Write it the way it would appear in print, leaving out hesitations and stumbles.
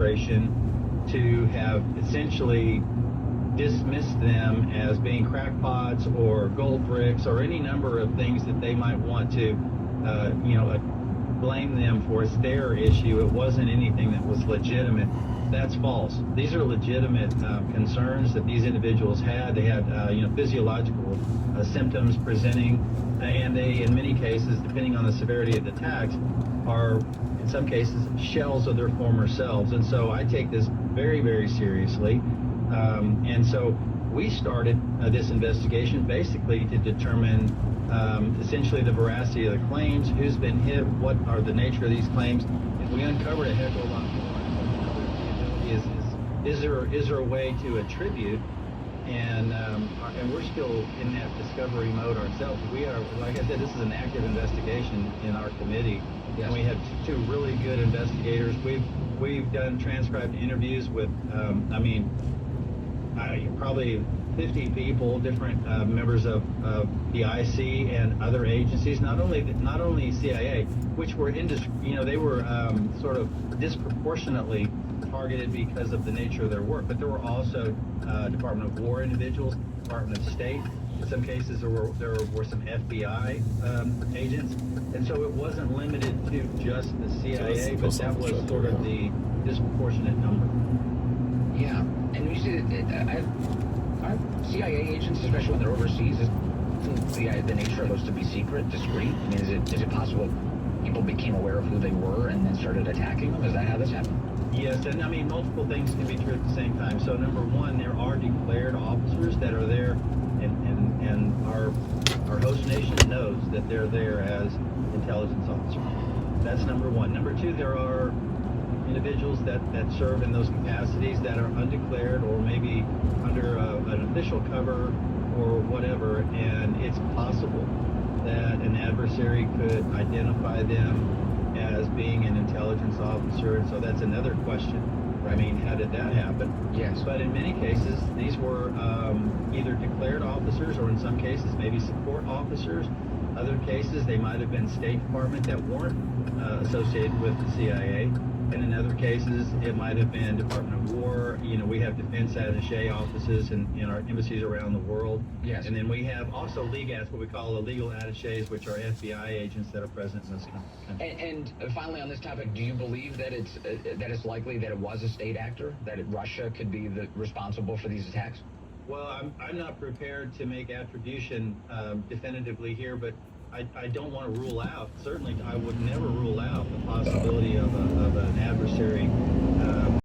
administration to have essentially dismissed them as being crackpots or gold bricks or any number of things that they might want to, blame them for. It's their issue. It wasn't anything that was legitimate. That's false. These are legitimate concerns that these individuals had. They had, physiological symptoms presenting, and they, in many cases, depending on the severity of the attacks, are, in some cases, shells of their former selves. And so I take this very, very seriously. And so we started this investigation basically to determine essentially the veracity of the claims, who's been hit, what are the nature of these claims, and we uncovered a heck of a lot more. Is there a way to attribute? And we're still in that discovery mode ourselves. We are, like I said, this is an active investigation in our committee. Yes. And we have two really good investigators. We've done transcribed interviews with, probably 50 people, different members of the IC and other agencies, not only CIA, which were they were sort of disproportionately targeted because of the nature of their work, but there were also Department of War individuals, Department of State. In some cases, there were some FBI agents, and so it wasn't limited to just the CIA, but that was sort of the disproportionate number. Yeah, and you see that our CIA agents, especially when they're overseas, isn't the nature of those to be secret, discreet? I mean, is it possible people became aware of who they were and then started attacking them? Is that how this happened? Yes, and multiple things can be true at the same time. So number one, there are declared officers that are there, and our host nation knows that they're there as intelligence officers. That's number one. Number two, there are individuals that serve in those capacities that are undeclared or maybe under an official cover or whatever, and it's possible that an adversary could identify them as being an intelligence officer, and so that's another question. Right. I mean, how did that happen? Yes. But in many cases, these were either declared officers or in some cases maybe support officers. Other cases, they might have been State Department that weren't associated with the CIA. And in other cases, it might have been Department of War. We have defense attaché offices in our embassies around the world. Yes. And then we have also LEGATs, what we call the legal attachés, which are FBI agents that are present in this country. And finally, on this topic, do you believe that it's likely that it was a state actor, that Russia could be responsible for these attacks? Well, I'm not prepared to make attribution definitively here, but I don't want to rule out. Certainly, I would never rule out the possibility of an adversary